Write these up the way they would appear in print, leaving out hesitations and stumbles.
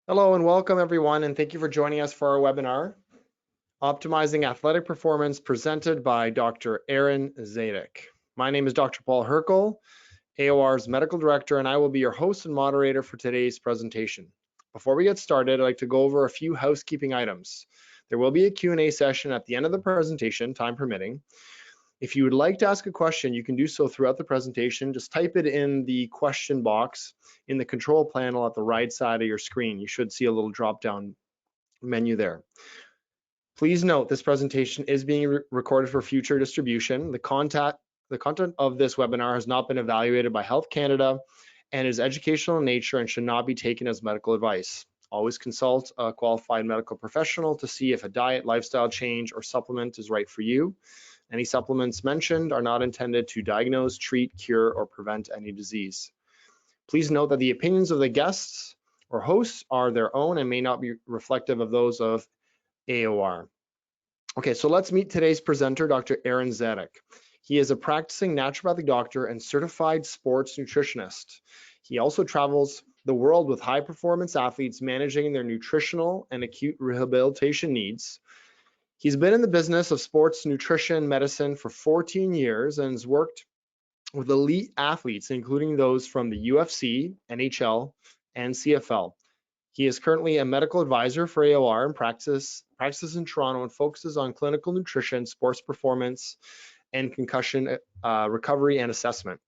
Hello and welcome everyone, and thank you for joining us for our webinar, Optimizing Athletic Performance, presented by Dr. Aaron Zadek. My name is Dr. Paul Herkel, AOR's Medical Director, and I will be your host and moderator for today's presentation. Before we get started, I'd like to go over a few housekeeping items. There will be a Q&A session at the end of the presentation, time permitting. If you would like to ask a question, you can do so throughout the presentation. Just type it in the question box in the control panel at the right side of your screen. You should see a little drop-down menu there. Please note this presentation is being recorded for future distribution. The content of this webinar has not been evaluated by Health Canada and is educational in nature and should not be taken as medical advice. Always consult a qualified medical professional to see if a diet, lifestyle change, or supplement is right for you. Any supplements mentioned are not intended to diagnose, treat, cure, or prevent any disease. Please note that the opinions of the guests or hosts are their own and may not be reflective of those of AOR. Okay, so let's meet today's presenter, Dr. Aaron Zadek. He is a practicing naturopathic doctor and certified sports nutritionist. He also travels the world with high-performance athletes managing their nutritional and acute rehabilitation needs. He's been in the business of sports nutrition medicine for 14 years and has worked with elite athletes, including those from the UFC, NHL, and CFL. He is currently a medical advisor for AOR and practices in Toronto and focuses on clinical nutrition, sports performance, and concussion recovery and assessment.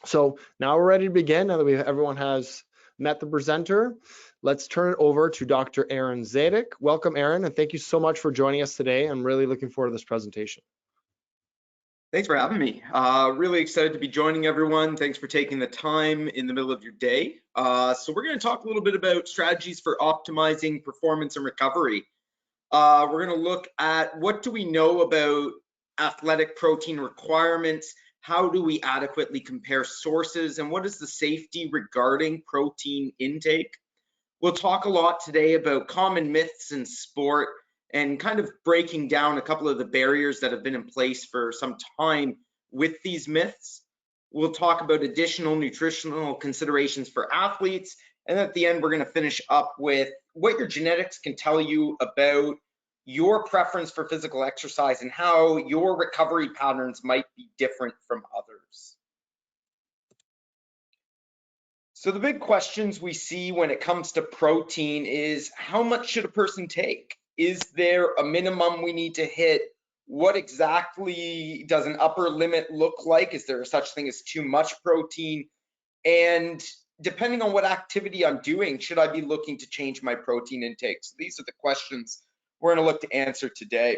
So now we're ready to begin. Now that everyone has met the presenter, let's turn it over to Dr. Aaron Zadek. Welcome, Aaron, and thank you so much for joining us today. I'm really looking forward to this presentation. Thanks for having me. Really excited to be joining everyone. Thanks for taking the time in the middle of your day. So we're going to talk a little bit about strategies for optimizing performance and recovery. We're going to look at what do we know about athletic protein requirements, how do we adequately compare sources, and what is the safety regarding protein intake. We'll talk a lot today about common myths in sport and kind of breaking down a couple of the barriers that have been in place for some time with these myths. We'll talk about additional nutritional considerations for athletes, and at the end we're going to finish up with what your genetics can tell you about your preference for physical exercise and how your recovery patterns might be different from others. So the big questions we see when it comes to protein is, how much should a person take? Is there a minimum we need to hit? What exactly does an upper limit look like? Is there such thing as too much protein? And depending on what activity I'm doing, should I be looking to change my protein intake? So these are the questions we're going to look to answer today.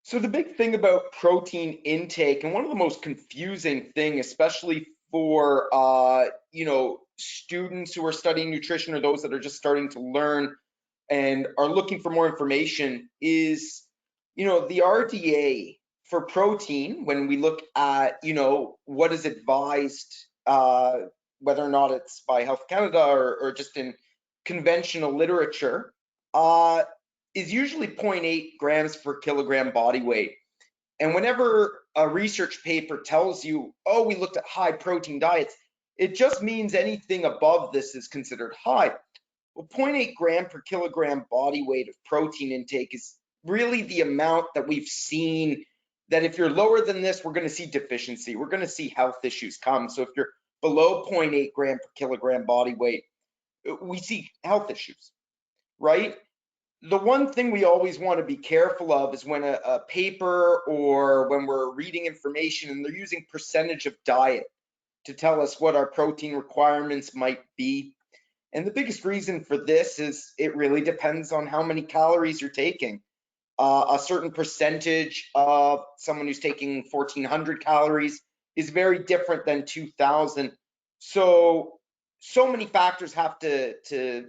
So the big thing about protein intake, and one of the most confusing thing, especially for students who are studying nutrition or those that are just starting to learn and are looking for more information, is the RDA for protein. When we look at what is advised, whether or not it's by Health Canada or just in conventional literature, is usually 0.8 grams per kilogram body weight. And whenever a research paper tells you, oh, we looked at high protein diets, it just means anything above this is considered high. Well, 0.8 gram per kilogram body weight of protein intake is really the amount that we've seen that if you're lower than this, we're going to see deficiency. We're going to see health issues come. So if you're below 0.8 gram per kilogram body weight, we see health issues, right? The one thing we always want to be careful of is when a paper or when we're reading information and they're using percentage of diet to tell us what our protein requirements might be. And the biggest reason for this is it really depends on how many calories you're taking. A certain percentage of someone who's taking 1,400 calories is very different than 2,000. So many factors have to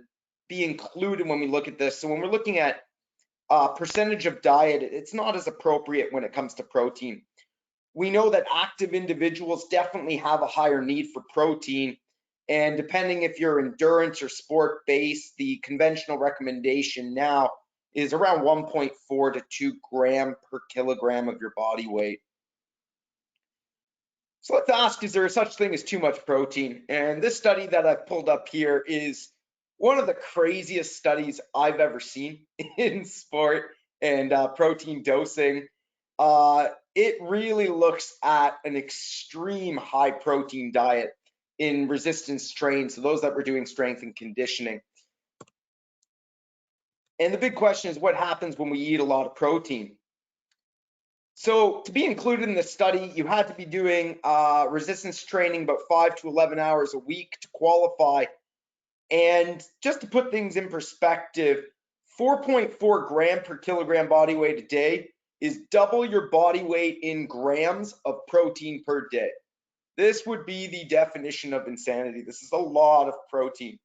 be included when we look at this. So when we're looking at percentage of diet, it's not as appropriate when it comes to protein. We know that active individuals definitely have a higher need for protein. And depending if you're endurance or sport based, the conventional recommendation now is around 1.4 to 2 gram per kilogram of your body weight. So let's ask, is there such thing as too much protein? And this study that I've pulled up here is one of the craziest studies I've ever seen in sport and protein dosing. It really looks at an extreme high protein diet in resistance training, so those that were doing strength and conditioning. And the big question is, what happens when we eat a lot of protein? So to be included in the study, you had to be doing resistance training about 5 to 11 hours a week to qualify. And just to put things in perspective, 4.4 gram per kilogram body weight a day is double your body weight in grams of protein per day. This would be the definition of insanity. This is a lot of protein.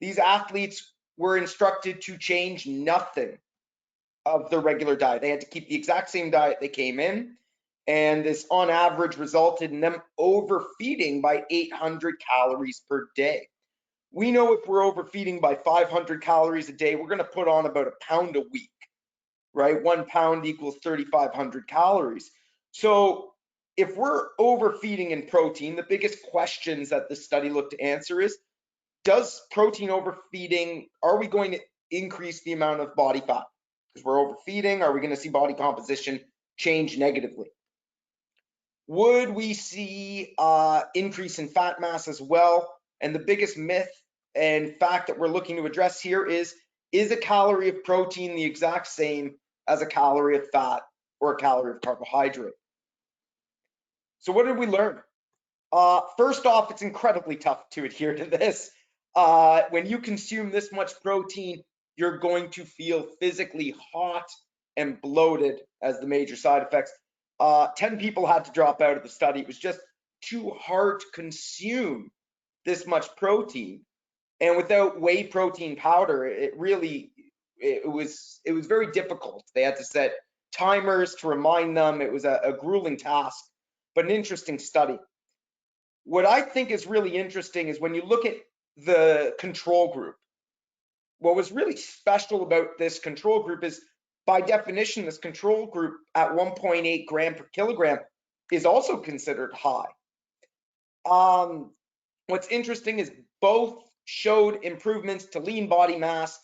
These athletes were instructed to change nothing of their regular diet. They had to keep the exact same diet they came in, and this on average resulted in them overfeeding by 800 calories per day. We know if we're overfeeding by 500 calories a day, we're going to put on about a pound a week, right? 1 pound equals 3,500 calories. So if we're overfeeding in protein, the biggest questions that this study looked to answer is, does protein overfeeding, are we going to increase the amount of body fat? Because we're overfeeding, are we going to see body composition change negatively? Would we see increase in fat mass as well? And the biggest myth and fact that we're looking to address here is a calorie of protein the exact same as a calorie of fat or a calorie of carbohydrate? So what did we learn? First off, it's incredibly tough to adhere to this. When you consume this much protein, you're going to feel physically hot and bloated as the major side effects. 10 people had to drop out of the study. It was just too hard to consume this much protein. And without whey protein powder, it was very difficult. They had to set timers to remind them. It was a grueling task, but an interesting study. What I think is really interesting is when you look at the control group, what was really special about this control group is, by definition, this control group at 1.8 gram per kilogram is also considered high. What's interesting is both showed improvements to lean body mass,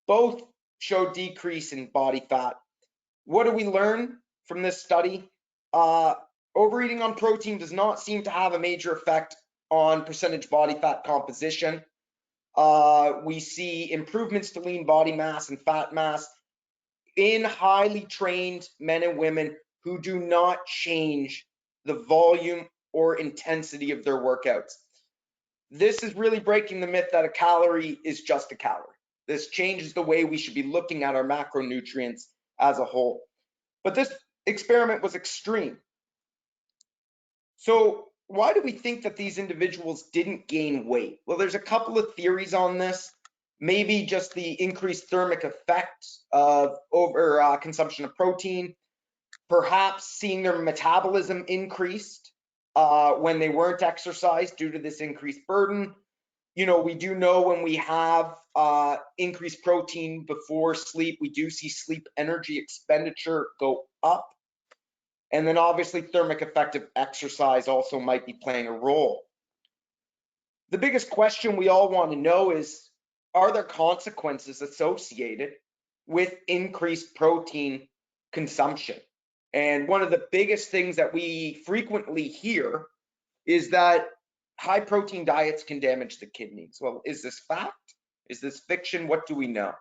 both showed decrease in body fat. What do we learn from this study? Overeating on protein does not seem to have a major effect on percentage body fat composition. We see improvements to lean body mass and fat mass in highly trained men and women who do not change the volume or intensity of their workouts. This is really breaking the myth that a calorie is just a calorie. This changes the way we should be looking at our macronutrients as a whole. But this experiment was extreme. So why do we think that these individuals didn't gain weight? Well, there's a couple of theories on this. Maybe just the increased thermic effect of over consumption of protein, perhaps seeing their metabolism increased when they weren't exercised due to this increased burden. You know, we do know when we have increased protein before sleep, we do see sleep energy expenditure go up. And then obviously thermic effect of exercise also might be playing a role. The biggest question we all want to know is, are there consequences associated with increased protein consumption? And one of the biggest things that we frequently hear is that high protein diets can damage the kidneys. Well, is this fact? Is this fiction? What do we know?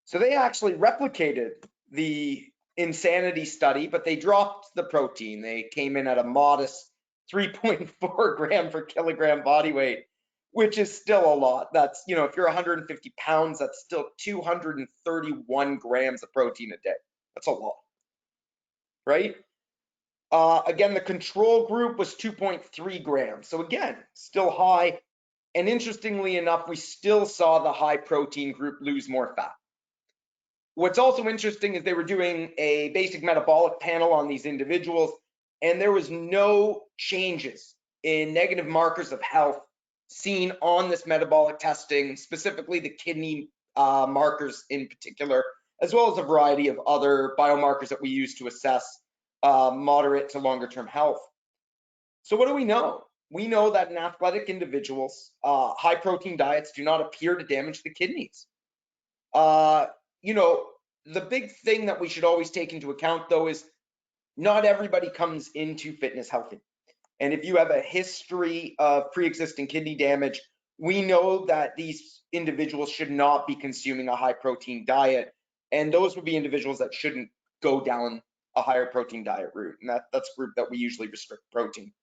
So they actually replicated the insanity study, but they dropped the protein. They came in at a modest 3.4 gram per kilogram body weight, which is still a lot. That's, you know, if you're 150 pounds, that's still 231 grams of protein a day. That's a lot, right? Again, the control group was 2.3 grams. So again, still high. And interestingly enough, we still saw the high protein group lose more fat. What's also interesting is they were doing a basic metabolic panel on these individuals, and there was no changes in negative markers of health seen on this metabolic testing, specifically the kidney markers in particular, as well as a variety of other biomarkers that we use to assess moderate to longer term health. So what do we know? We know that in athletic individuals, high protein diets do not appear to damage the kidneys. You know, the big thing that we should always take into account, though, is not everybody comes into fitness healthy. And if you have a history of pre-existing kidney damage, we know that these individuals should not be consuming a high protein diet. And those would be individuals that shouldn't go down a higher protein diet route. And that's a group that we usually restrict protein.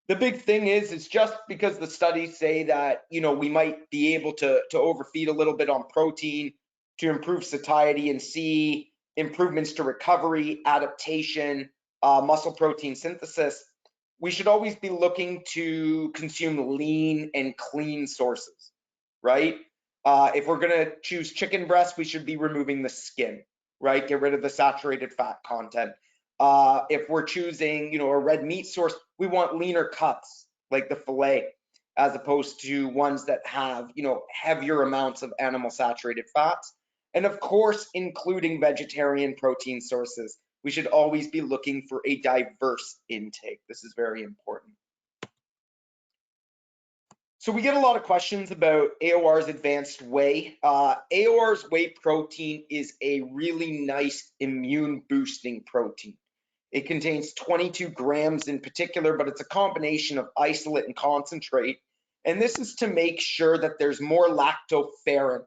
The big thing is just because the studies say that, you know, we might be able to overfeed a little bit on protein to improve satiety and see improvements to recovery, adaptation, muscle protein synthesis, we should always be looking to consume lean and clean sources, right? If we're gonna choose chicken breast, we should be removing the skin, right? Get rid of the saturated fat content. If we're choosing, you know, a red meat source, we want leaner cuts like the filet, as opposed to ones that have, you know, heavier amounts of animal saturated fats. And of course, including vegetarian protein sources. We should always be looking for a diverse intake. This is very important. So we get a lot of questions about AOR's advanced whey. AOR's whey protein is a really nice immune boosting protein. It contains 22 grams in particular, but it's a combination of isolate and concentrate. And this is to make sure that there's more lactoferrin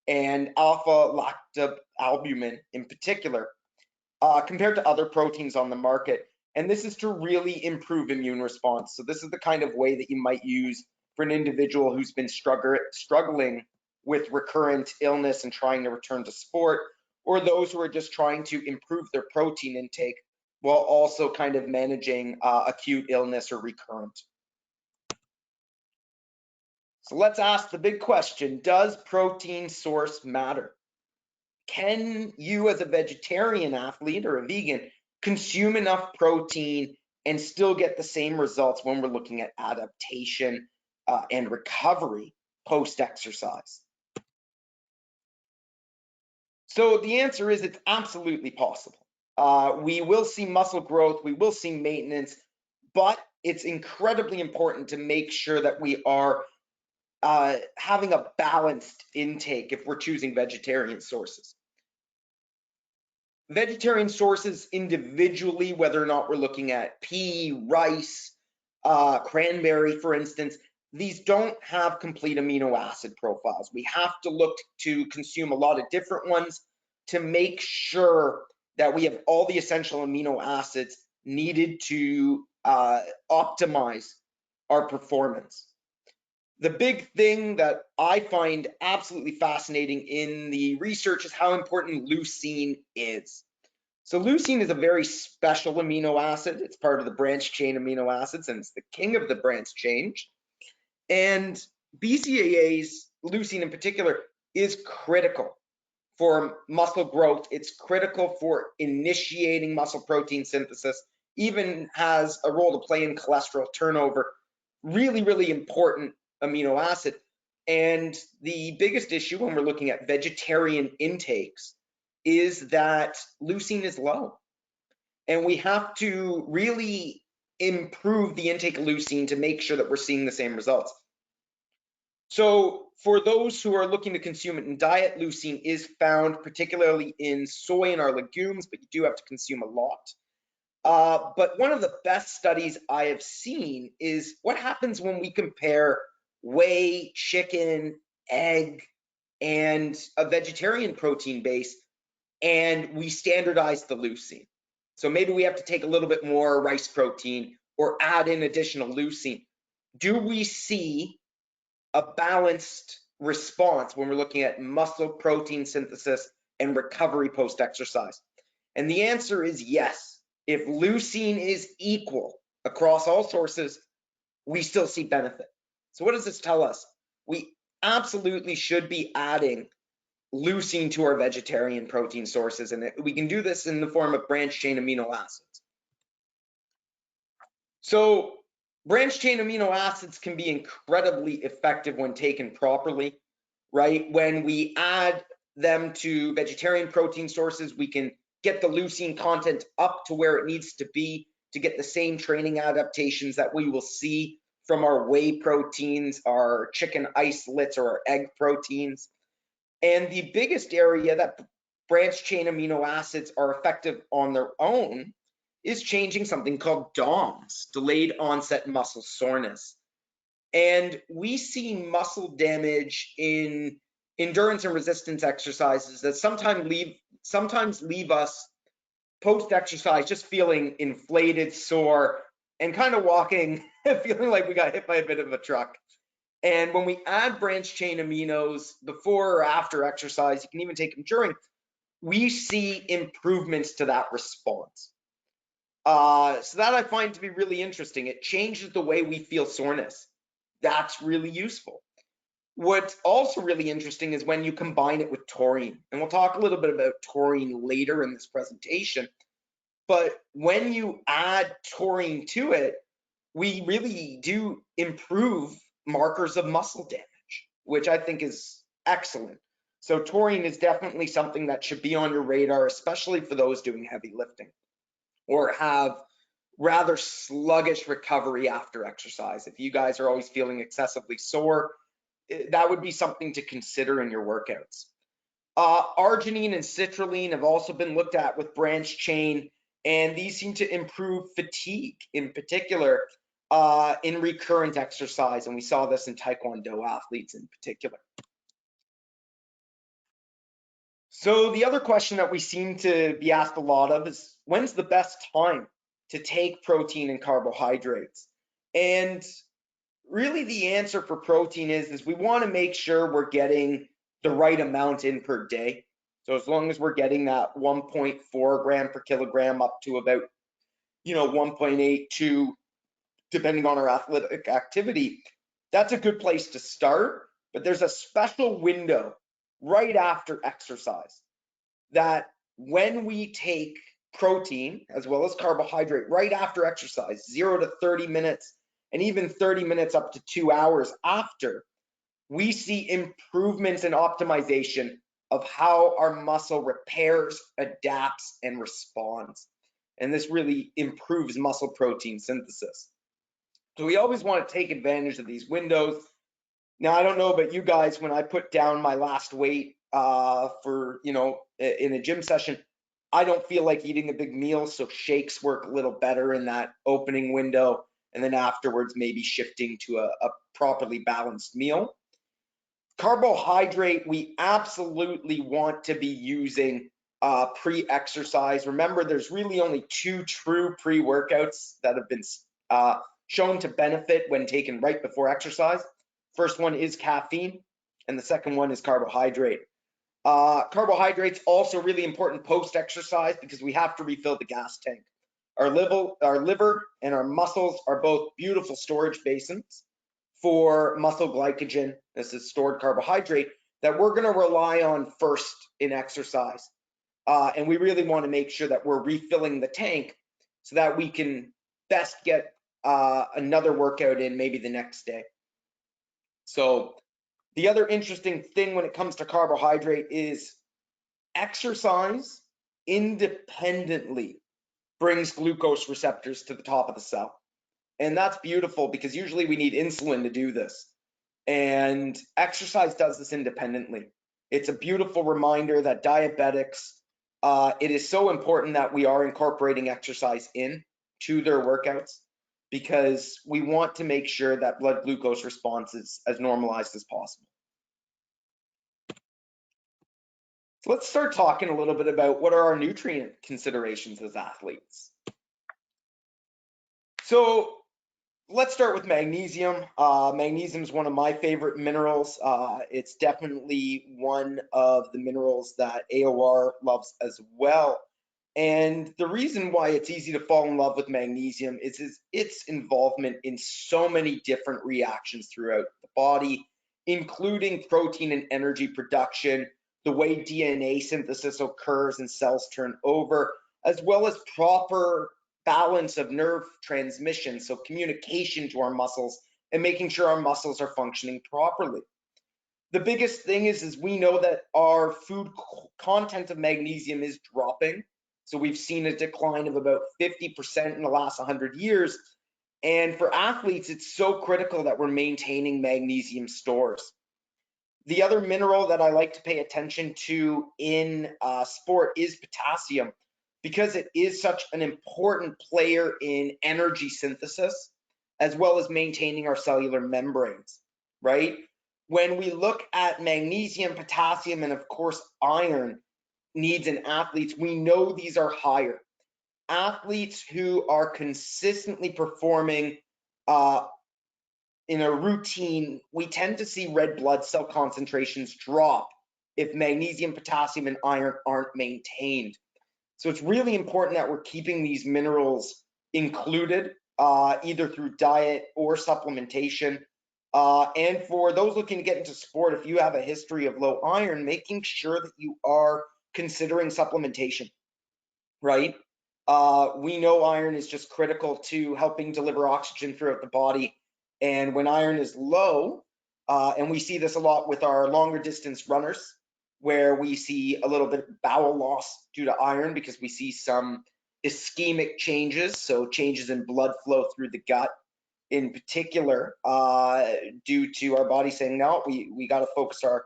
and alpha lactalbumin in particular compared to other proteins on the market. And this is to really improve immune response. So this is the kind of whey that you might use for an individual who's been struggling with recurrent illness and trying to return to sport, or those who are just trying to improve their protein intake while also kind of managing acute illness or recurrent. So let's ask the big question, does protein source matter? Can you as a vegetarian athlete or a vegan consume enough protein and still get the same results when we're looking at adaptation and recovery post-exercise? So the answer is it's absolutely possible. We will see muscle growth, we will see maintenance, but it's incredibly important to make sure that we are having a balanced intake if we're choosing vegetarian sources. Vegetarian sources individually, whether or not we're looking at pea, rice, cranberry, for instance, these don't have complete amino acid profiles. We have to look to consume a lot of different ones to make sure that we have all the essential amino acids needed to optimize our performance. The big thing that I find absolutely fascinating in the research is how important leucine is. So leucine is a very special amino acid. It's part of the branched chain amino acids, and it's the king of the branched chain. And BCAA's, leucine in particular, is critical for muscle growth. It's critical for initiating muscle protein synthesis, even has a role to play in cholesterol turnover. Really, really important amino acid. And the biggest issue when we're looking at vegetarian intakes is that leucine is low. And we have to really improve the intake of leucine to make sure that we're seeing the same results. So for those who are looking to consume it in diet, leucine is found particularly in soy and our legumes, but you do have to consume a lot. But one of the best studies I have seen is what happens when we compare whey, chicken, egg, and a vegetarian protein base, and we standardize the leucine. So maybe we have to take a little bit more rice protein or add in additional leucine. Do we see a balanced response when we're looking at muscle protein synthesis and recovery post-exercise? And the answer is yes. If leucine is equal across all sources, we still see benefit. So what does this tell us? We absolutely should be adding leucine to our vegetarian protein sources, and we can do this in the form of branched chain amino acids. So branched chain amino acids can be incredibly effective when taken properly, right? When we add them to vegetarian protein sources, we can get the leucine content up to where it needs to be to get the same training adaptations that we will see from our whey proteins, our chicken isolates, or our egg proteins. And the biggest area that branched chain amino acids are effective on their own is changing something called DOMS, delayed onset muscle soreness. And we see muscle damage in endurance and resistance exercises that sometimes leave us post-exercise just feeling inflated, sore, and kind of walking, feeling like we got hit by a bit of a truck. And when we add branched chain aminos before or after exercise, you can even take them during, we see improvements to that response. So that I find to be really interesting. It changes the way we feel soreness. That's really useful. What's also really interesting is when you combine it with taurine, and we'll talk a little bit about taurine later in this presentation, but when you add taurine to it, we really do improve markers of muscle damage, which I think is excellent. So taurine is definitely something that should be on your radar, especially for those doing heavy lifting or have rather sluggish recovery after exercise. If you guys are always feeling excessively sore, that would be something to consider in your workouts. Arginine and citrulline have also been looked at with branched chain, and these seem to improve fatigue in particular in recurrent exercise, and we saw this in Taekwondo athletes in particular. So the other question that we seem to be asked a lot of is, when's the best time to take protein and carbohydrates? And really the answer for protein is we want to make sure we're getting the right amount in per day. So as long as we're getting that 1.4 gram per kilogram up to about 1.82, depending on our athletic activity, that's a good place to start. But there's a special window right after exercise that when we take protein as well as carbohydrate right after exercise, 0 to 30 minutes, and even 30 minutes up to 2 hours after, we see improvements in optimization of how our muscle repairs, adapts, and responds. And this really improves muscle protein synthesis. So we always want to take advantage of these windows. Now, I don't know about you guys, when I put down my last weight for, in a gym session, I don't feel like eating a big meal, so shakes work a little better in that opening window, and then afterwards maybe shifting to a properly balanced meal. Carbohydrate, we absolutely want to be using pre-exercise. Remember, there's really only 2 true pre-workouts that have been shown to benefit when taken right before exercise. First one is caffeine, and the second one is carbohydrate. Carbohydrates also really important post-exercise because we have to refill the gas tank. Our liver and our muscles are both beautiful storage basins for muscle glycogen. This is stored carbohydrate that we're going to rely on first in exercise. And we really want to make sure that we're refilling the tank so that we can best get another workout in maybe the next day. So the other interesting thing when it comes to carbohydrate is exercise independently brings glucose receptors to the top of the cell. And that's beautiful because usually we need insulin to do this. And exercise does this independently. It's a beautiful reminder that diabetics, it is so important that we are incorporating exercise into their workouts because we want to make sure that blood glucose response is as normalized as possible. So let's start talking a little bit about what are our nutrient considerations as athletes. So let's start with magnesium. Magnesium is one of my favorite minerals. It's definitely one of the minerals that AOR loves as well. And the reason why it's easy to fall in love with magnesium is its involvement in so many different reactions throughout the body, including protein and energy production, the way DNA synthesis occurs and cells turn over, as well as proper balance of nerve transmission, so communication to our muscles and making sure our muscles are functioning properly. The biggest thing is we know that our food content of magnesium is dropping So we've seen a decline of about 50% in the last 100 years. And for athletes, it's so critical that we're maintaining magnesium stores. The other mineral that I like to pay attention to in sport is potassium, because it is such an important player in energy synthesis, as well as maintaining our cellular membranes, right? When we look at magnesium, potassium, and of course iron needs in athletes, we know these are higher. Athletes who are consistently performing in a routine, we tend to see red blood cell concentrations drop if magnesium, potassium, and iron aren't maintained. So it's really important that we're keeping these minerals included, either through diet or supplementation. And for those looking to get into sport, if you have a history of low iron, making sure that you are considering supplementation, right? We know iron is just critical to helping deliver oxygen throughout the body. And when iron is low, and we see this a lot with our longer distance runners, where we see a little bit of bowel loss due to iron because we see some ischemic changes, so changes in blood flow through the gut in particular, due to our body saying, no, we got to focus our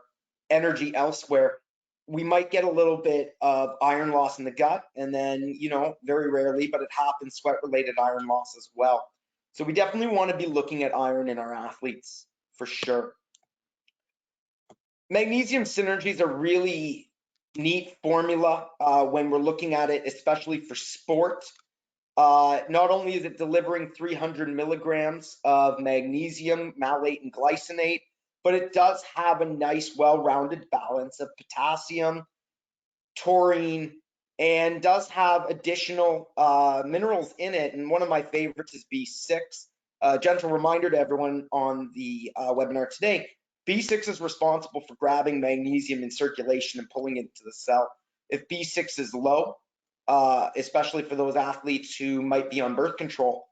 energy elsewhere. We might get a little bit of iron loss in the gut, and then, very rarely, but it happens, sweat-related iron loss as well. So we definitely want to be looking at iron in our athletes for sure. Magnesium synergy is a really neat formula when we're looking at it, especially for sport. Not only is it delivering 300 milligrams of magnesium, malate, and glycinate, but it does have a nice, well-rounded balance of potassium, taurine, and does have additional minerals in it. And one of my favorites is B6. Gentle reminder to everyone on the webinar today, B6 is responsible for grabbing magnesium in circulation and pulling it to the cell. If B6 is low, especially for those athletes who might be on birth control,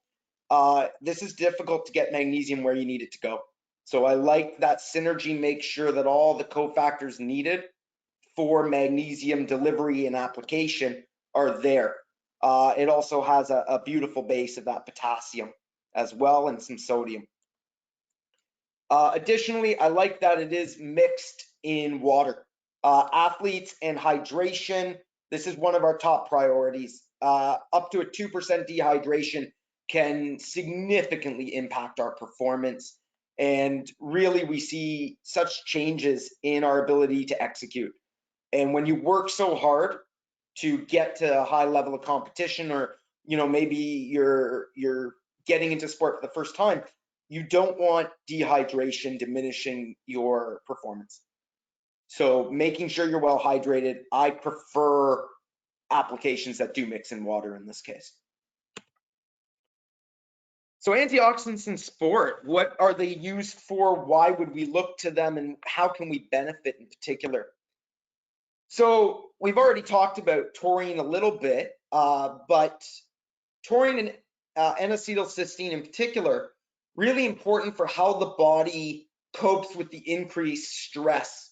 this is difficult to get magnesium where you need it to go. So I like that synergy makes sure that all the cofactors needed for magnesium delivery and application are there. It also has a beautiful base of that potassium as well, and some sodium. Additionally, I like that it is mixed in water. Athletes and hydration, this is one of our top priorities. Up to a 2% dehydration can significantly impact our performance. And really, we see such changes in our ability to execute. And when you work so hard to get to a high level of competition, or maybe you're getting into sport for the first time, you don't want dehydration diminishing your performance. So making sure you're well hydrated. I prefer applications that do mix in water in this case. So antioxidants in sport, what are they used for? Why would we look to them, and how can we benefit in particular? So we've already talked about taurine a little bit, but taurine and N-acetylcysteine in particular, really important for how the body copes with the increased stress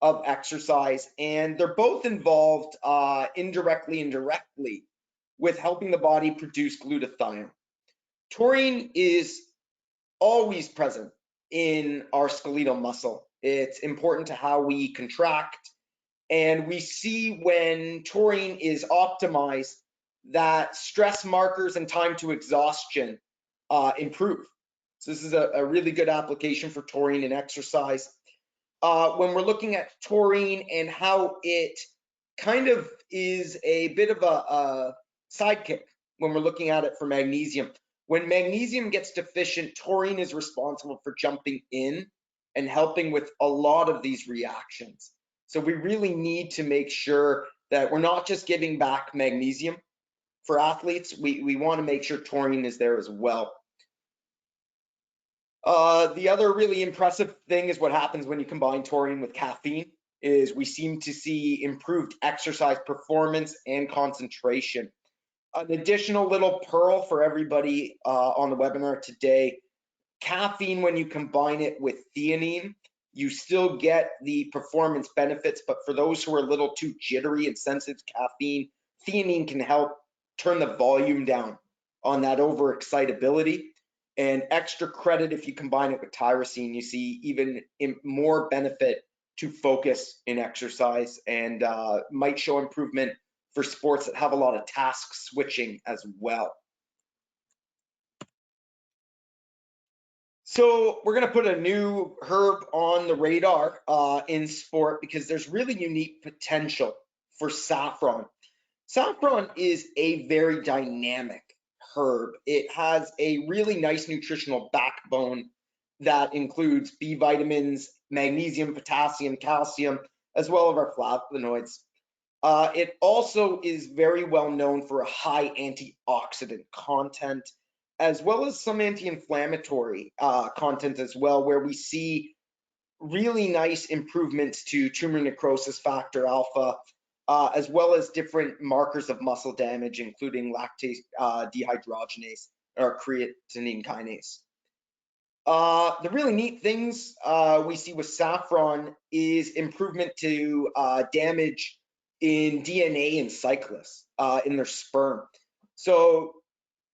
of exercise. And they're both involved indirectly and directly with helping the body produce glutathione. Taurine is always present in our skeletal muscle. It's important to how we contract. And we see when taurine is optimized that stress markers and time to exhaustion improve. So this is a really good application for taurine in exercise. When we're looking at taurine and how it kind of is a bit of a sidekick when we're looking at it for magnesium. When magnesium gets deficient, taurine is responsible for jumping in and helping with a lot of these reactions. So we really need to make sure that we're not just giving back magnesium for athletes. We want to make sure taurine is there as well. The other really impressive thing is what happens when you combine taurine with caffeine is we seem to see improved exercise performance and concentration. An additional little pearl for everybody on the webinar today, caffeine, when you combine it with theanine, you still get the performance benefits, but for those who are a little too jittery and sensitive to caffeine, theanine can help turn the volume down on that overexcitability. And extra credit if you combine it with tyrosine, you see even more benefit to focus in exercise, and might show improvement for sports that have a lot of task switching as well. So we're going to put a new herb on the radar in sport because there's really unique potential for saffron. Saffron is a very dynamic herb. It has a really nice nutritional backbone that includes B vitamins, magnesium, potassium, calcium, as well as our flavonoids. It also is very well known for a high antioxidant content, as well as some anti-inflammatory content as well, where we see really nice improvements to tumor necrosis factor alpha, as well as different markers of muscle damage, including lactate dehydrogenase or creatine kinase. The really neat things we see with saffron is improvement to damage in DNA in cyclists in their sperm. So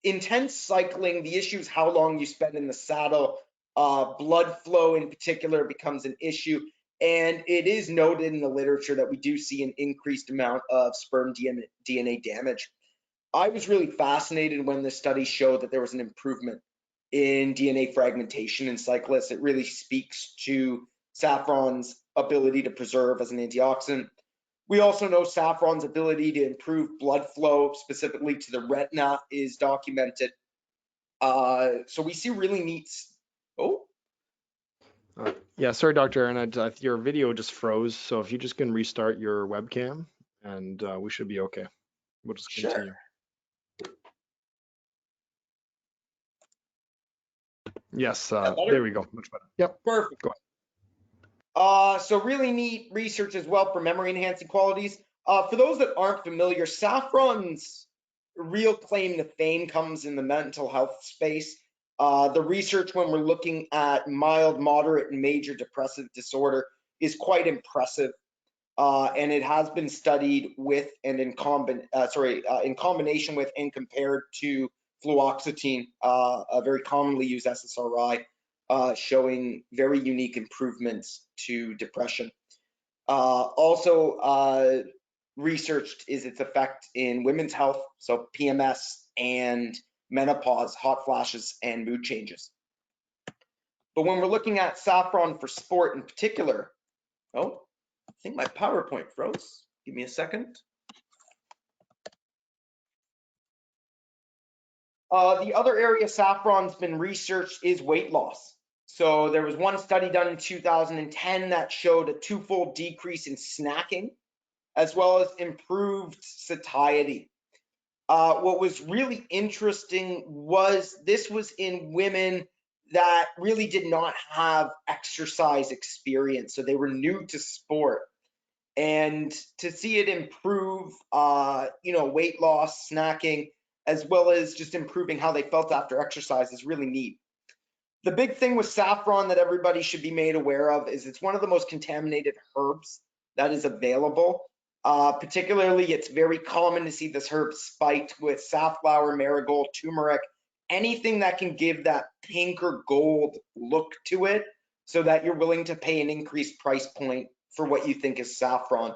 intense cycling, the issue is how long you spend in the saddle. Blood flow in particular becomes an issue, and it is noted in the literature that we do see an increased amount of sperm DNA damage. I was really fascinated when this study showed that there was an improvement in DNA fragmentation in cyclists. It really speaks to saffron's ability to preserve as an antioxidant. We also know saffron's ability to improve blood flow, specifically to the retina, is documented. So we see really neat. Yeah, sorry, Dr. Aaron, your video just froze. So if you just can restart your webcam, and we should be okay. We'll just continue. Sure. Yes, there we go. Much better. Yep. Perfect. Go ahead. So really neat research as well for memory enhancing qualities. For those that aren't familiar, saffron's real claim to fame comes in the mental health space. The research when we're looking at mild, moderate, and major depressive disorder is quite impressive. And it has been studied with and in combination with and compared to fluoxetine, a very commonly used SSRI, showing very unique improvements to depression. Also researched is its effect in women's health, so PMS and menopause, hot flashes, and mood changes. But when we're looking at saffron for sport in particular, oh, I think my PowerPoint froze. Give me a second. The other area saffron's been researched is weight loss. So there was one study done in 2010 that showed a twofold decrease in snacking, as well as improved satiety. What was really interesting was this was in women that really did not have exercise experience, so they were new to sport. And to see it improve, weight loss, snacking, as well as just improving how they felt after exercise is really neat. The big thing with saffron that everybody should be made aware of is it's one of the most contaminated herbs that is available. Particularly, it's very common to see this herb spiked with safflower, marigold, turmeric, anything that can give that pink or gold look to it so that you're willing to pay an increased price point for what you think is saffron.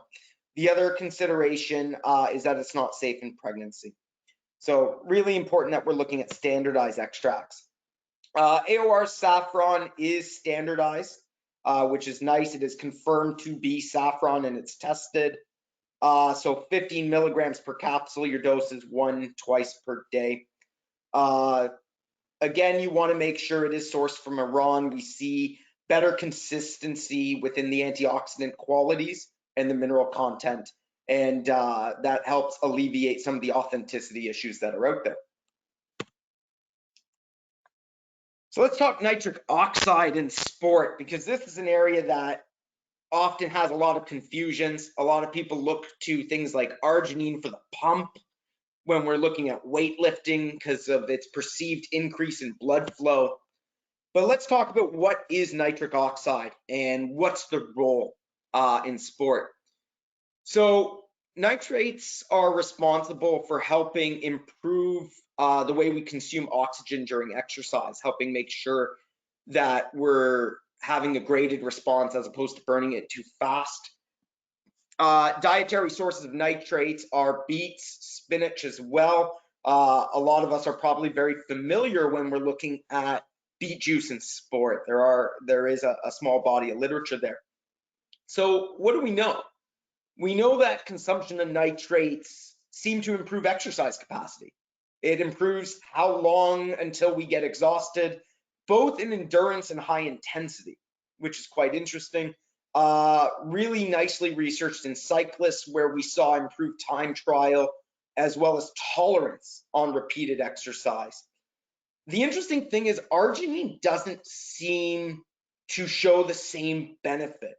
The other consideration is that it's not safe in pregnancy. So really important that we're looking at standardized extracts. AOR saffron is standardized, which is nice. It is confirmed to be saffron and it's tested. So 15 milligrams per capsule, your dose is 1 twice per day. Again, you want to make sure it is sourced from Iran. We see better consistency within the antioxidant qualities and the mineral content, and that helps alleviate some of the authenticity issues that are out there. So let's talk nitric oxide in sport, because this is an area that often has a lot of confusions. A lot of people look to things like arginine for the pump when we're looking at weightlifting because of its perceived increase in blood flow. But let's talk about what is nitric oxide and what's the role in sport. So nitrates are responsible for helping improve the way we consume oxygen during exercise, helping make sure that we're having a graded response as opposed to burning it too fast. Dietary sources of nitrates are beets, spinach as well. A lot of us are probably very familiar when we're looking at beet juice and sport. There is a small body of literature there. So what do we know? We know that consumption of nitrates seem to improve exercise capacity. It improves how long until we get exhausted, both in endurance and high intensity, which is quite interesting. Really nicely researched in cyclists, where we saw improved time trial as well as tolerance on repeated exercise. The interesting thing is arginine doesn't seem to show the same benefit.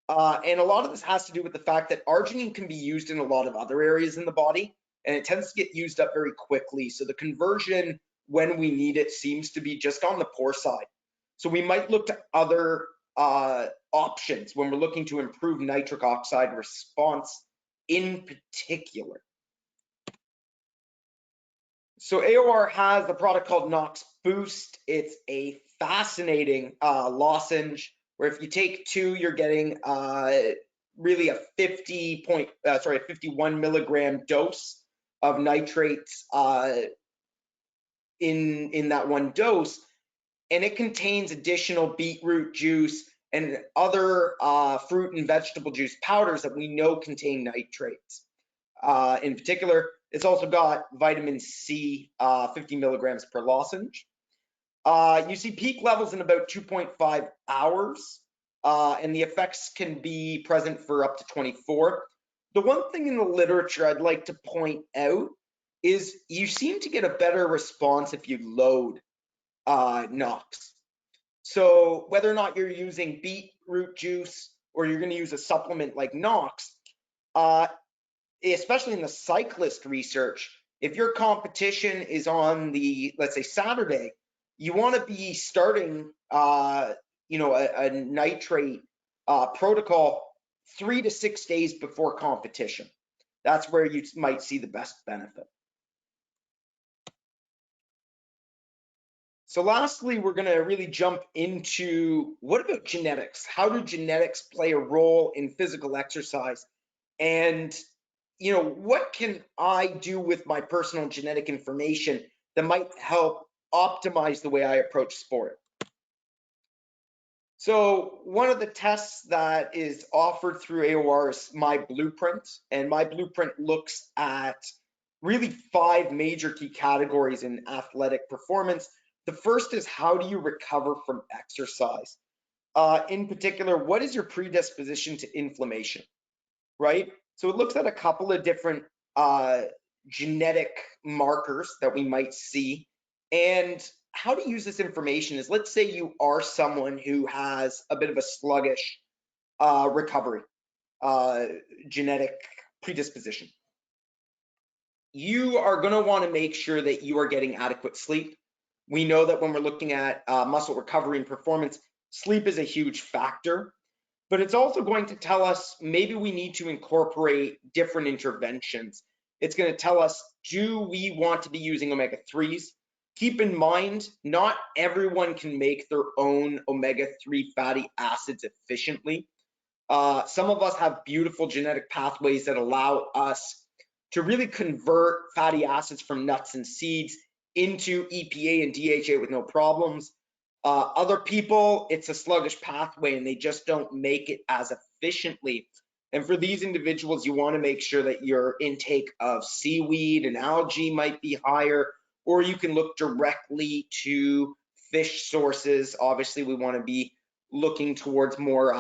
And a lot of this has to do with the fact that arginine can be used in a lot of other areas in the body, and it tends to get used up very quickly. So the conversion when we need it seems to be just on the poor side. So we might look to other options when we're looking to improve nitric oxide response in particular. So AOR has a product called Nox Boost. It's a fascinating lozenge where if you take 2, you're getting really a 51 milligram dose of nitrates in that one dose, and it contains additional beetroot juice and other fruit and vegetable juice powders that we know contain nitrates. In particular, it's also got vitamin C, 50 milligrams per lozenge. You see peak levels in about 2.5 hours, and the effects can be present for up to 24. The one thing in the literature I'd like to point out is you seem to get a better response if you load Nox. So whether or not you're using beetroot juice or you're going to use a supplement like Nox, especially in the cyclist research, if your competition is on the, let's say, Saturday, you want to be starting, a nitrate protocol 3 to 6 days before competition. That's where you might see the best benefit. So lastly, we're going to really jump into what about genetics? How do genetics play a role in physical exercise? And what can I do with my personal genetic information that might help optimize the way I approach sport? So one of the tests that is offered through AOR is My Blueprint, and My Blueprint looks at really 5 major key categories in athletic performance. The first is, how do you recover from exercise? In particular, what is your predisposition to inflammation, right? So it looks at a couple of different genetic markers that we might see. And how to use this information is, let's say you are someone who has a bit of a sluggish recovery, genetic predisposition. You are going to want to make sure that you are getting adequate sleep. We know that when we're looking at muscle recovery and performance, sleep is a huge factor, but it's also going to tell us maybe we need to incorporate different interventions. It's going to tell us, do we want to be using omega-3s? Keep in mind, not everyone can make their own omega-3 fatty acids efficiently. Some of us have beautiful genetic pathways that allow us to really convert fatty acids from nuts and seeds into EPA and DHA with no problems. Other people, it's a sluggish pathway and they just don't make it as efficiently. And for these individuals, you want to make sure that your intake of seaweed and algae might be higher, or you can look directly to fish sources. Obviously, we want to be looking towards more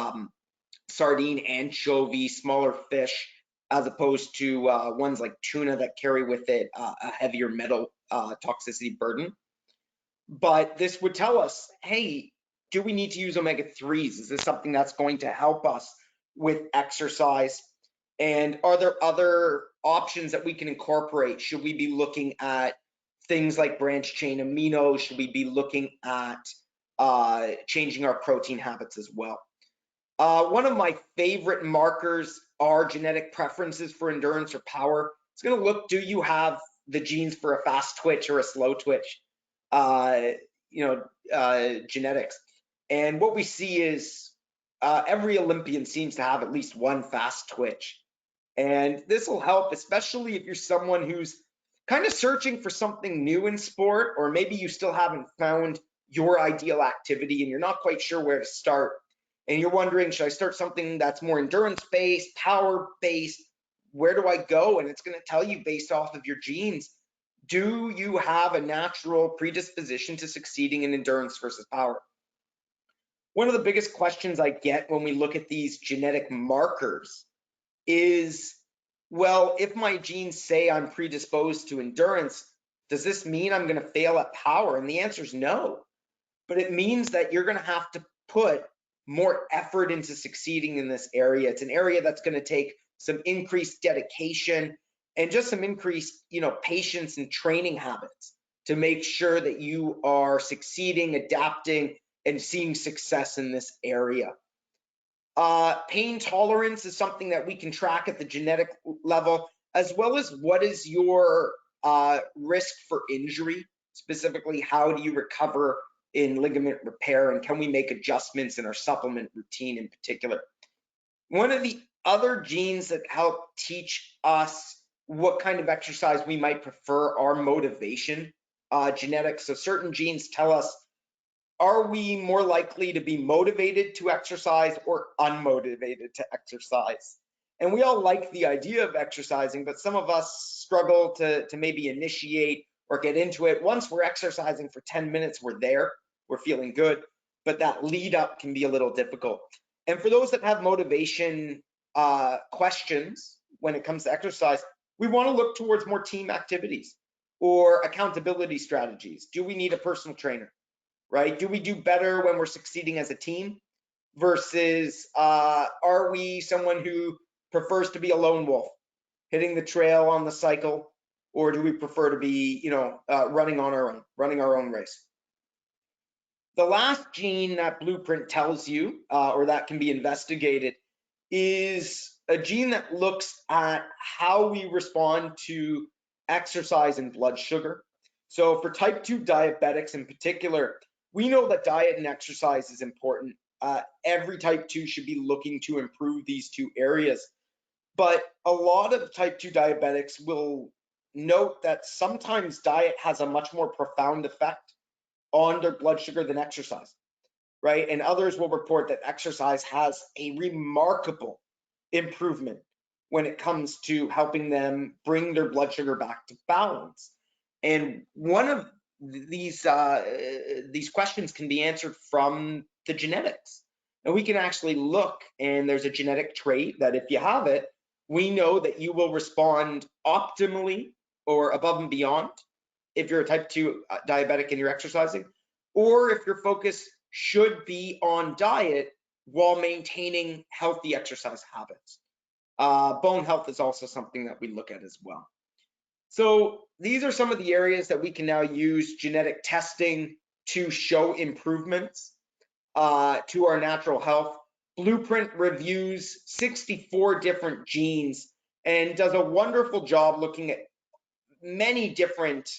sardine, anchovy, smaller fish, as opposed to ones like tuna that carry with it a heavier metal toxicity burden. But this would tell us, hey, do we need to use omega-3s? Is this something that's going to help us with exercise? And are there other options that we can incorporate? Should we be looking at things like branched chain aminos? Should we be looking at changing our protein habits as well? One of my favorite markers our genetic preferences for endurance or power. It's going to look, do you have the genes for a fast twitch or a slow twitch, genetics. And what we see is every Olympian seems to have at least one fast twitch. And this will help, especially if you're someone who's kind of searching for something new in sport, or maybe you still haven't found your ideal activity and you're not quite sure where to start. And you're wondering, should I start something that's more endurance-based, power-based? Where do I go? And it's going to tell you based off of your genes. Do you have a natural predisposition to succeeding in endurance versus power? One of the biggest questions I get when we look at these genetic markers is, well, if my genes say I'm predisposed to endurance, does this mean I'm going to fail at power? And the answer is no. But it means that you're going to have to put more effort into succeeding in this area. It's an area that's going to take some increased dedication and just some increased, patience and training habits to make sure that you are succeeding, adapting, and seeing success in this area. Pain tolerance is something that we can track at the genetic level, as well as what is your risk for injury, specifically how do you recover in ligament repair, and can we make adjustments in our supplement routine in particular. One of the other genes that help teach us what kind of exercise we might prefer are motivation genetics. So certain genes tell us, are we more likely to be motivated to exercise or unmotivated to exercise? And we all like the idea of exercising, but some of us struggle to maybe initiate or get into it. Once we're exercising for 10 minutes, we're there, we're feeling good, but that lead up can be a little difficult. And for those that have motivation questions when it comes to exercise, we want to look towards more team activities or accountability strategies. Do we need a personal trainer, right? Do we do better when we're succeeding as a team versus are we someone who prefers to be a lone wolf, hitting the trail on the cycle, or do we prefer to be, running our own race? The last gene that blueprint tells you, or that can be investigated, is a gene that looks at how we respond to exercise and blood sugar. So for type 2 diabetics in particular, we know that diet and exercise is important. Every type 2 should be looking to improve these two areas. But a lot of type 2 diabetics will note that sometimes diet has a much more profound effect on their blood sugar than exercise, right? And others will report that exercise has a remarkable improvement when it comes to helping them bring their blood sugar back to balance. And one of these questions can be answered from the genetics. And we can actually look, and there's a genetic trait that if you have it, we know that you will respond optimally or above and beyond if you're a type 2 diabetic and you're exercising, or if your focus should be on diet while maintaining healthy exercise habits. Bone health is also something that we look at as well. So these are some of the areas that we can now use genetic testing to show improvements to our natural health. Blueprint reviews 64 different genes and does a wonderful job looking at many different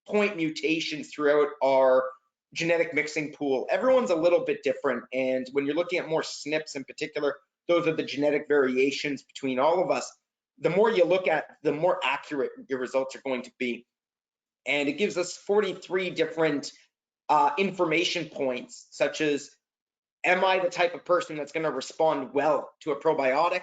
point mutations throughout our genetic mixing pool. Everyone's a little bit different, and when you're looking at more SNPs in particular, those are the genetic variations between all of us. The more you look at, the more accurate your results are going to be. And it gives us 43 different information points, such as, am I the type of person that's going to respond well to a probiotic?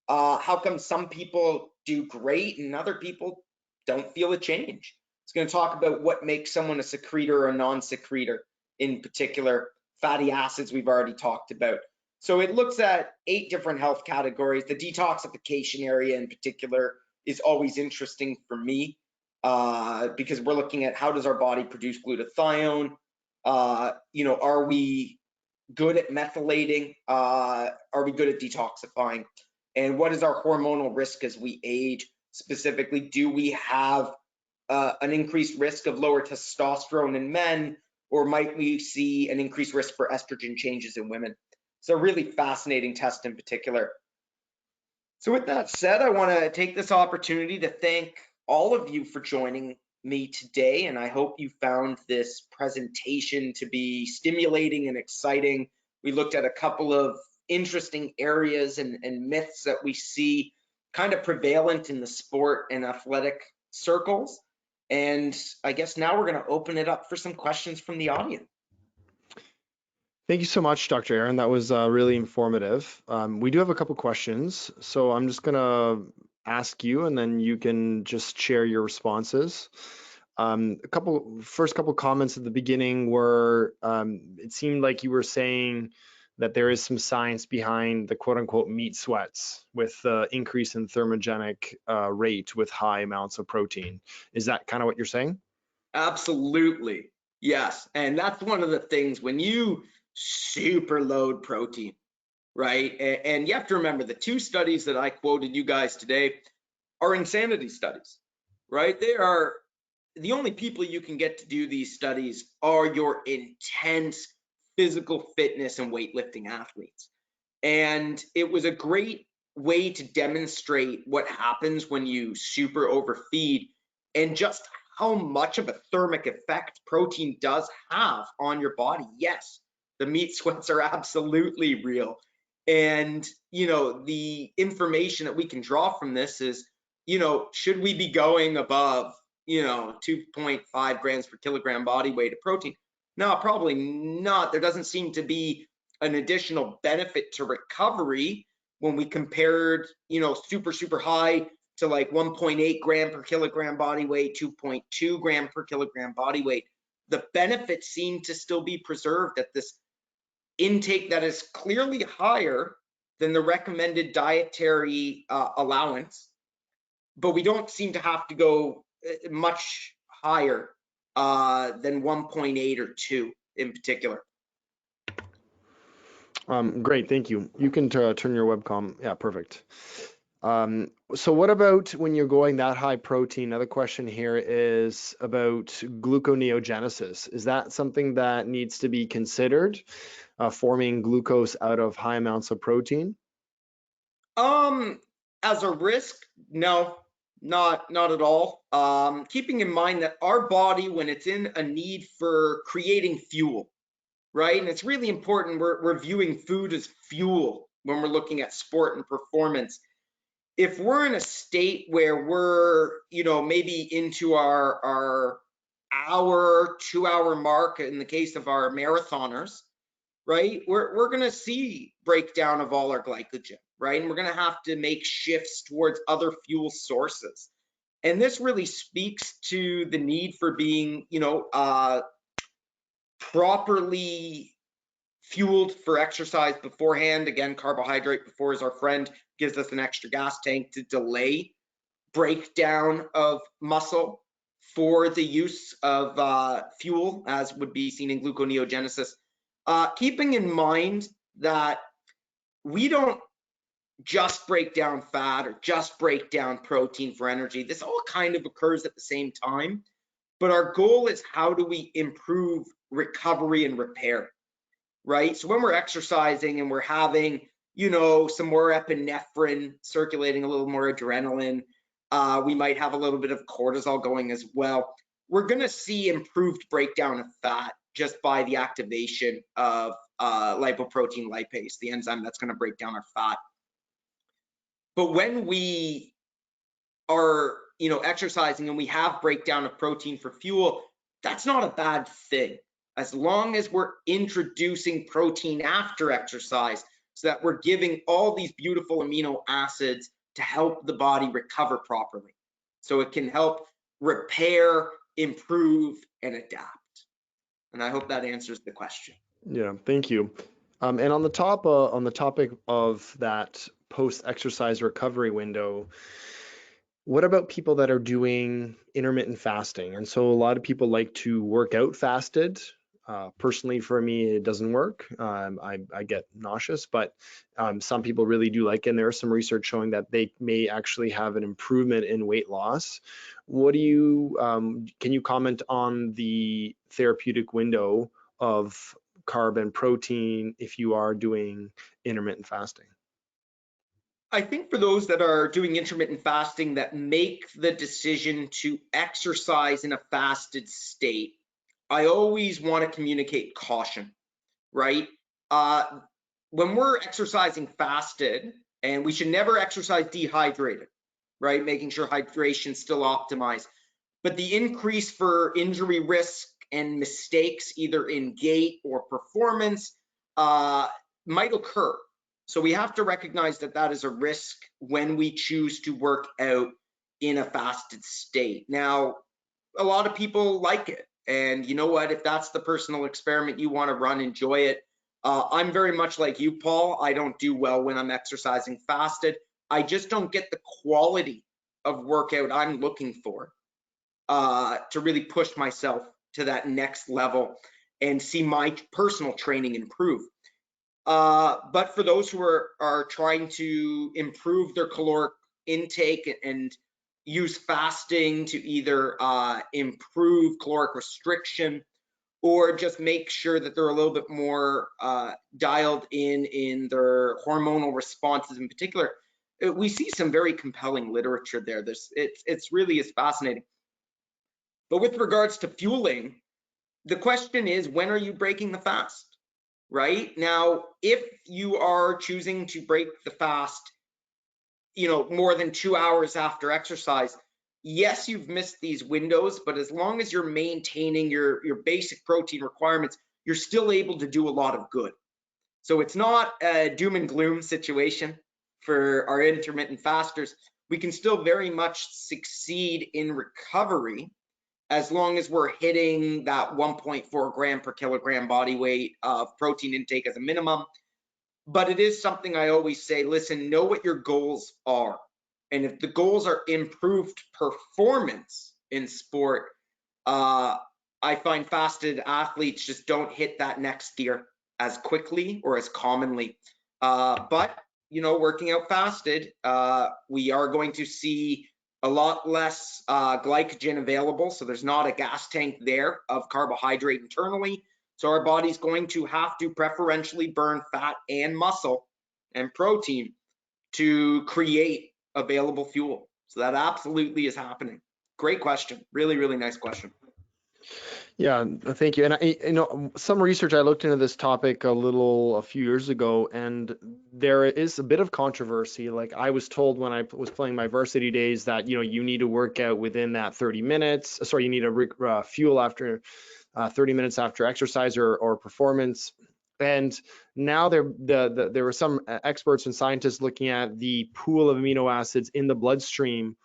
How come some people do great and other people don't feel a change? It's going to talk about what makes someone a secretor or a non-secretor, in particular. Fatty acids we've already talked about. So it looks at 8 different health categories. The detoxification area in particular is always interesting for me because we're looking at how does our body produce glutathione? Are we good at methylating? Are we good at detoxifying? And what is our hormonal risk as we age? Specifically, do we have an increased risk of lower testosterone in men, or might we see an increased risk for estrogen changes in women? It's a really fascinating test in particular. So with that said, I want to take this opportunity to thank all of you for joining me today, and I hope you found this presentation to be stimulating and exciting. We looked at a couple of interesting areas and myths that we see kind of prevalent in the sport and athletic circles. And I guess now we're going to open it up for some questions from the audience. Thank you so much, Dr. Aaron. That was really informative. We do have a couple questions, so I'm just going to ask you, and then you can just share your responses. First couple comments at the beginning were, it seemed like you were saying that there is some science behind the quote unquote meat sweats with the increase in thermogenic rate with high amounts of protein. Is that kind of what you're saying? Absolutely. Yes. And that's one of the things when you super load protein, right? And you have to remember the two studies that I quoted you guys today are insanity studies, right? They are the only people you can get to do these studies are your intense physical fitness and weightlifting athletes. And it was a great way to demonstrate what happens when you super overfeed and just how much of a thermic effect protein does have on your body. Yes, the meat sweats are absolutely real. And, the information that we can draw from this is, should we be going above, 2.5 grams per kilogram body weight of protein? No, probably not. There doesn't seem to be an additional benefit to recovery when we compared, super high to like 1.8 gram per kilogram body weight, 2.2 gram per kilogram body weight. The benefits seem to still be preserved at this intake that is clearly higher than the recommended dietary allowance, but we don't seem to have to go much higher than 1.8 or 2 in particular. Great, thank you. You can turn your webcam. Yeah, perfect. So what about when you're going that high protein? Another question here is about gluconeogenesis. Is that something that needs to be considered, forming glucose out of high amounts of protein? As a risk, no, not at all. Keeping in mind that our body, when it's in a need for creating fuel, right? And it's really important we're viewing food as fuel when we're looking at sport and performance. If we're in a state where we're, maybe into our hour, 2-hour mark in the case of our marathoners, right? We're going to see breakdown of all our glycogen, right? And we're going to have to make shifts towards other fuel sources. And this really speaks to the need for being, properly fueled for exercise beforehand. Again, carbohydrate before is our friend, gives us an extra gas tank to delay breakdown of muscle for the use of fuel, as would be seen in gluconeogenesis. Keeping in mind that we don't just break down fat or just break down protein for energy. This all kind of occurs at the same time, but our goal is how do we improve recovery and repair, right? So when we're exercising and we're having, some more epinephrine circulating, a little more adrenaline, we might have a little bit of cortisol going as well. We're going to see improved breakdown of fat just by the activation of lipoprotein lipase, the enzyme that's going to break down our fat. But when we are, exercising and we have breakdown of protein for fuel, that's not a bad thing, as long as we're introducing protein after exercise so that we're giving all these beautiful amino acids to help the body recover properly. So it can help repair, improve, and adapt. And I hope that answers the question. Yeah, thank you. And on the topic of that post-exercise recovery window, what about people that are doing intermittent fasting? And so a lot of people like to work out fasted. Personally, for me, it doesn't work. I get nauseous, but some people really do like it. And there is some research showing that they may actually have an improvement in weight loss. What do you, can you comment on the therapeutic window of carb and protein if you are doing intermittent fasting? I think for those that are doing intermittent fasting that make the decision to exercise in a fasted state, I always want to communicate caution, right? Uh, when we're exercising fasted, and we should never exercise dehydrated, right? Making sure hydration's still optimized. But the increase for injury risk and mistakes, either in gait or performance, might occur. So we have to recognize that that is a risk when we choose to work out in a fasted state. Now, a lot of people like it. And you know what? If that's the personal experiment you want to run, enjoy it. I'm very much like you, Paul. I don't do well when I'm exercising fasted. I just don't get the quality of workout I'm looking for to really push myself to that next level and see my personal training improve. But for those who are trying to improve their caloric intake and use fasting to either improve caloric restriction or just make sure that they're a little bit more dialed in their hormonal responses in particular, we see some very compelling literature there. It's really is fascinating. But with regards to fueling, the question is, when are you breaking the fast? Right? Now, if you are choosing to break the fast, more than 2 hours after exercise, yes, you've missed these windows, but as long as you're maintaining your basic protein requirements, you're still able to do a lot of good. So it's not a doom and gloom situation for our intermittent fasters. We can still very much succeed in recovery as long as we're hitting that 1.4 gram per kilogram body weight of protein intake as a minimum. But it is something I always say, listen, know what your goals are. And if the goals are improved performance in sport, I find fasted athletes just don't hit that next tier as quickly or as commonly. But, working out fasted, we are going to see a lot less glycogen available. So there's not a gas tank there of carbohydrate internally. So our body's going to have to preferentially burn fat and muscle and protein to create available fuel. So that absolutely is happening. Great question. Really, really nice question. Yeah, thank you. And some research, I looked into this topic a few years ago, and there is a bit of controversy. Like, I was told when I was playing my varsity days that, you need to work out within that 30 minutes. Sorry, you need to fuel after 30 minutes after exercise or performance. And now there were some experts and scientists looking at the pool of amino acids in the bloodstream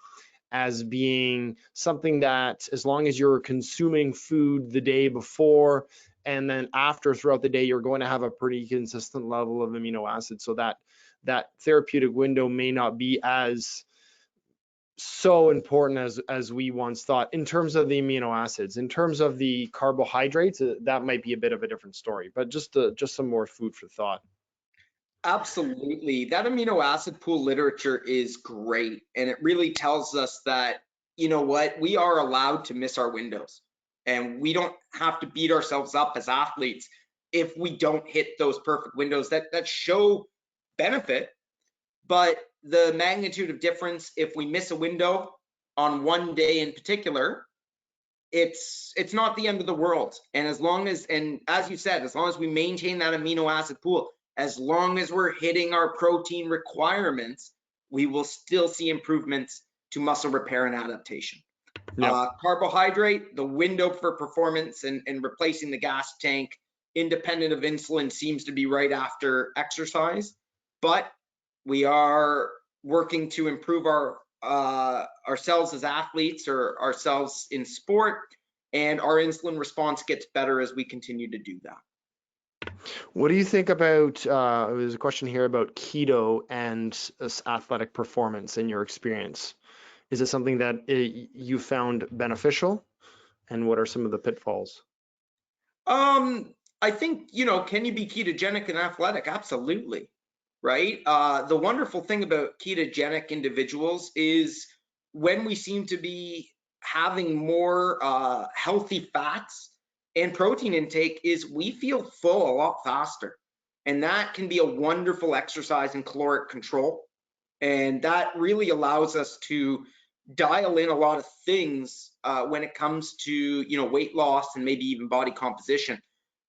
as being something that, as long as you're consuming food the day before and then after throughout the day, you're going to have a pretty consistent level of amino acids. So that therapeutic window may not be as so important as we once thought in terms of the amino acids. In terms of the carbohydrates, that might be a bit of a different story, but just some more food for thought. Absolutely. That amino acid pool literature is great. And it really tells us that, we are allowed to miss our windows. And we don't have to beat ourselves up as athletes if we don't hit those perfect windows that show benefit. But the magnitude of difference, if we miss a window on one day in particular, it's not the end of the world. And as you said, as long as we maintain that amino acid pool, as long as we're hitting our protein requirements, we will still see improvements to muscle repair and adaptation. Yep. Carbohydrate, the window for performance and replacing the gas tank, independent of insulin, seems to be right after exercise. But we are working to improve ourselves as athletes or ourselves in sport, and our insulin response gets better as we continue to do that. What do you think about, there's a question here about keto and athletic performance in your experience? Is it something that you found beneficial? And what are some of the pitfalls? I think, can you be ketogenic and athletic? Absolutely. Right? The wonderful thing about ketogenic individuals is when we seem to be having more healthy fats and protein intake is we feel full a lot faster. And that can be a wonderful exercise in caloric control. And that really allows us to dial in a lot of things when it comes to, weight loss and maybe even body composition.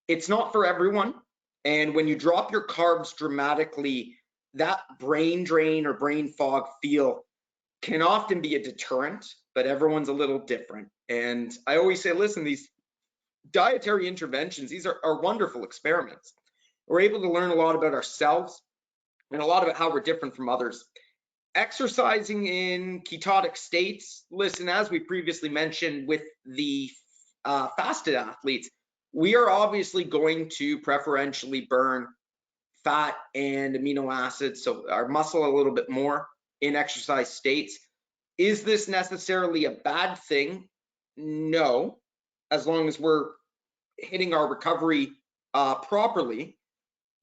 It's not for everyone. And when you drop your carbs dramatically, that brain drain or brain fog feel can often be a deterrent, but everyone's a little different. And I always say, listen, these dietary interventions, these are wonderful experiments. We're able to learn a lot about ourselves and a lot about how we're different from others. Exercising in ketotic states, listen, as we previously mentioned with the fasted athletes, we are obviously going to preferentially burn fat and amino acids, so our muscle a little bit more in exercise states. Is this necessarily a bad thing? No, as long as we're hitting our recovery properly.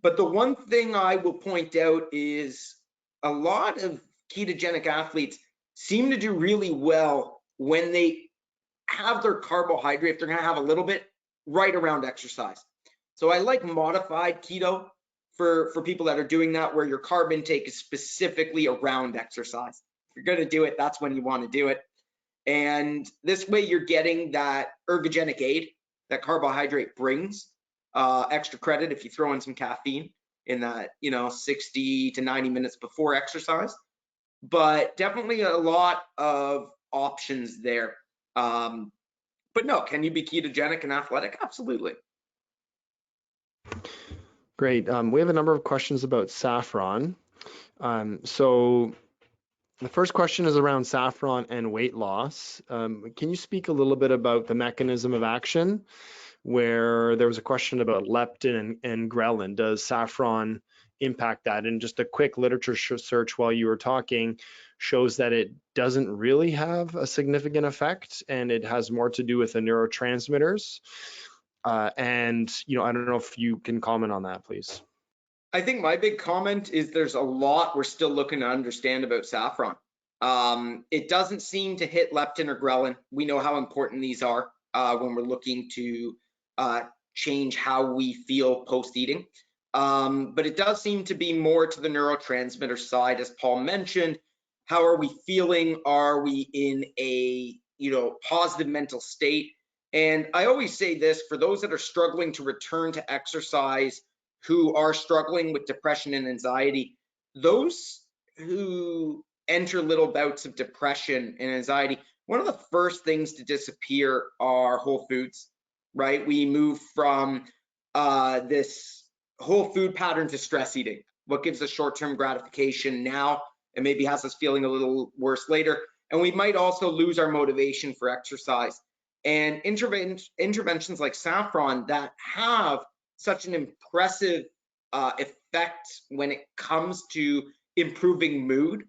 But the one thing I will point out is a lot of ketogenic athletes seem to do really well when they have their carbohydrate, if they're going to have a little bit, right around exercise. So I like modified keto for people that are doing that, where your carb intake is specifically around exercise. If you're going to do it, that's when you want to do it. And this way you're getting that ergogenic aid that carbohydrate brings, extra credit if you throw in some caffeine in that, 60 to 90 minutes before exercise. But definitely a lot of options there. But no, can you be ketogenic and athletic? Absolutely. Great. We have a number of questions about saffron. So the first question is around saffron and weight loss. Can you speak a little bit about the mechanism of action, where there was a question about leptin and ghrelin? Does saffron impact that? And just a quick literature search while you were talking shows that it doesn't really have a significant effect, and it has more to do with the neurotransmitters. And I don't know if you can comment on that, please. I think my big comment is there's a lot we're still looking to understand about saffron. It doesn't seem to hit leptin or ghrelin. We know how important these are when we're looking to change how we feel post-eating. But it does seem to be more to the neurotransmitter side, as Paul mentioned. How are we feeling? Are we in a positive mental state? And I always say this, for those that are struggling to return to exercise, who are struggling with depression and anxiety, those who enter little bouts of depression and anxiety, one of the first things to disappear are whole foods, right? We move from this whole food pattern to stress eating. What gives us short-term gratification now and maybe has us feeling a little worse later. And we might also lose our motivation for exercise. And interventions like saffron that have such an impressive effect when it comes to improving mood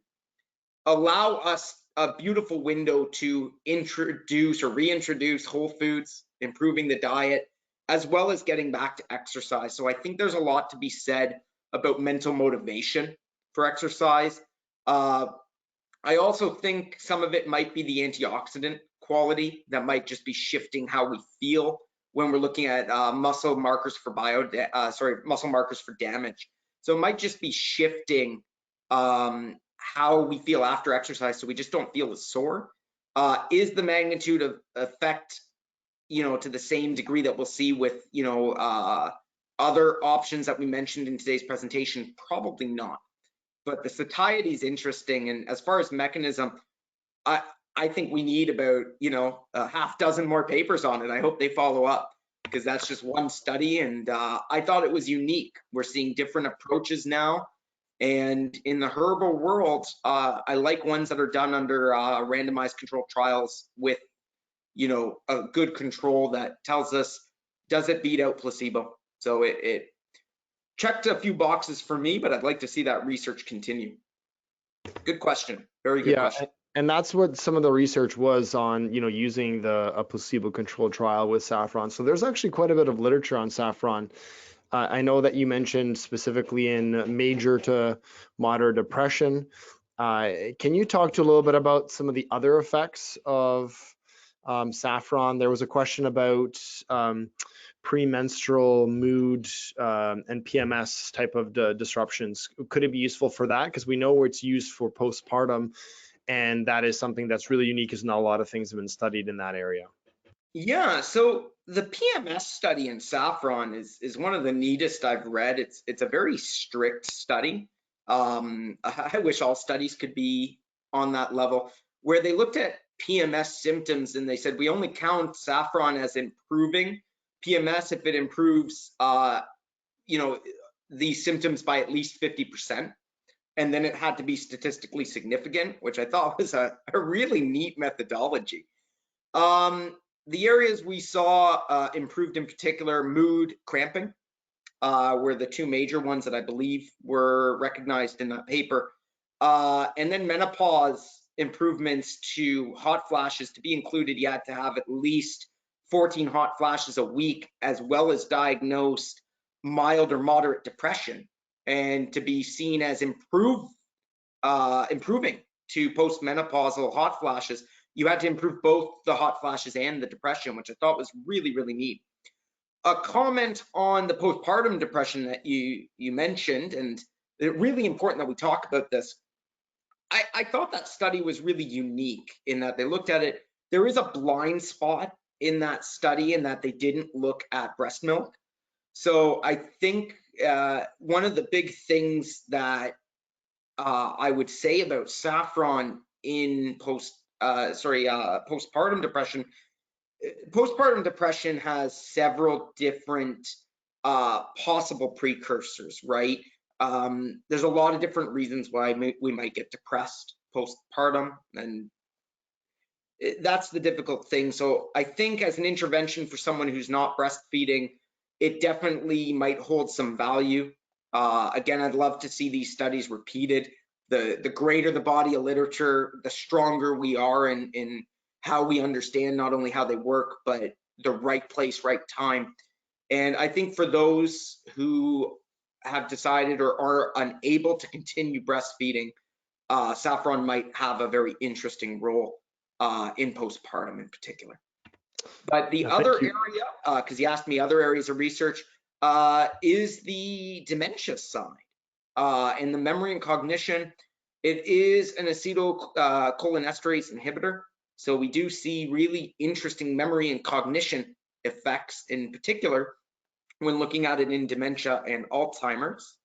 allow us a beautiful window to introduce or reintroduce whole foods, improving the diet, as well as getting back to exercise. So I think there's a lot to be said about mental motivation for exercise. I also think some of it might be the antioxidant quality that might just be shifting how we feel when we're looking at muscle markers for muscle markers for damage. So it might just be shifting how we feel after exercise, so we just don't feel as sore. Is the magnitude of effect, to the same degree that we'll see with, other options that we mentioned in today's presentation? Probably not. But the satiety is interesting, and as far as mechanism, I think we need about, a half dozen more papers on it. I hope they follow up, because that's just one study, and I thought it was unique. We're seeing different approaches now, and in the herbal world, I like ones that are done under randomized controlled trials with, a good control that tells us, does it beat out placebo? So it checked a few boxes for me, but I'd like to see that research continue. Good question. Very good question. And that's what some of the research was on, using a placebo-controlled trial with saffron. So there's actually quite a bit of literature on saffron. I know that you mentioned specifically in major to moderate depression. Can you talk to a little bit about some of the other effects of Saffron. There was a question about premenstrual mood and PMS type of disruptions. Could it be useful for that? Because we know it's used for postpartum, and that is something that's really unique, because not a lot of things have been studied in that area. Yeah, so the PMS study in Saffron is one of the neatest I've read. It's a very strict study. I wish all studies could be on that level, where they looked at PMS symptoms and they said we only count Saffron as improving PMS if it improves, you know, these symptoms by at least 50%. And then it had to be statistically significant, which I thought was a really neat methodology. The areas we saw improved in particular, mood, cramping, were the two major ones that I believe were recognized in that paper. And then menopause improvements to hot flashes. To be included, you had to have at least 14 hot flashes a week, as well as diagnosed mild or moderate depression, and to be seen as improving to postmenopausal hot flashes, you had to improve both the hot flashes and the depression, which I thought was really, really neat. A comment on the postpartum depression that you mentioned, and it's really important that we talk about this. I thought that study was really unique in that they looked at it. There is a blind spot in that study in that they didn't look at breast milk. So I think one of the big things that I would say about Saffron in postpartum depression. Postpartum depression has several different possible precursors, right? There's a lot of different reasons why we might get depressed postpartum, and that's the difficult thing. So I think as an intervention for someone who's not breastfeeding, it definitely might hold some value. Again, I'd love to see these studies repeated. The greater the body of literature, the stronger we are in how we understand not only how they work, but the right place, right time. And I think for those who have decided or are unable to continue breastfeeding, Saffron might have a very interesting role in postpartum in particular. But the other area, because you asked me other areas of research, is the dementia side. In the memory and cognition, it is an acetylcholinesterase inhibitor. So we do see really interesting memory and cognition effects in particular when looking at it in dementia and Alzheimer's,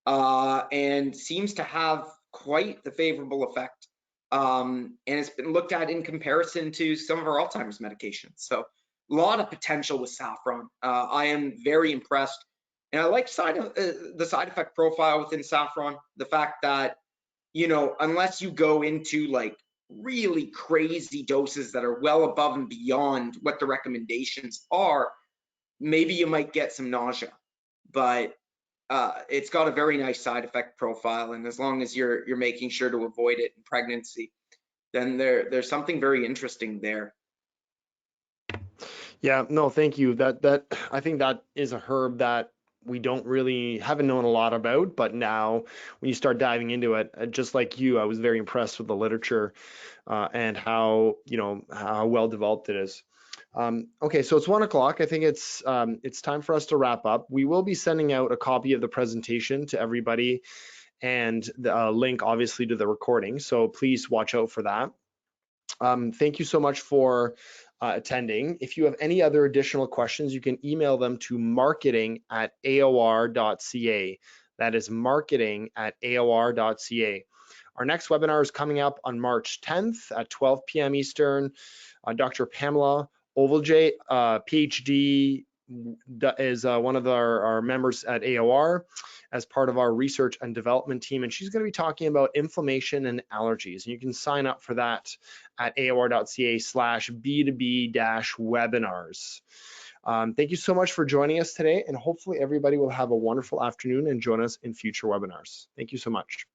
and seems to have quite the favorable effect. And it's been looked at in comparison to some of our Alzheimer's medications. So a lot of potential with Saffron. I am very impressed. And I like the side effect profile within Saffron, the fact that, you know, unless you go into like really crazy doses that are well above and beyond what the recommendations are, maybe you might get some nausea. But it's got a very nice side effect profile, and as long as you're making sure to avoid it in pregnancy, then there's something very interesting there. Yeah, no, thank you. That I think that is a herb that we haven't known a lot about, but now when you start diving into it, just like you, I was very impressed with the literature and how well developed it is. Okay, so it's 1 o'clock. I think it's time for us to wrap up. We will be sending out a copy of the presentation to everybody, and the link obviously to the recording. So please watch out for that. Thank you so much for attending. If you have any other additional questions, you can email them to marketing@aor.ca. That is marketing@aor.ca. Our next webinar is coming up on March 10th at 12 p.m. Eastern. Dr. Pamela Ovalje, PhD, is one of our members at AOR as part of our research and development team, and she's going to be talking about inflammation and allergies. And you can sign up for that at aor.ca/b2b-webinars. Thank you so much for joining us today, and hopefully everybody will have a wonderful afternoon and join us in future webinars. Thank you so much.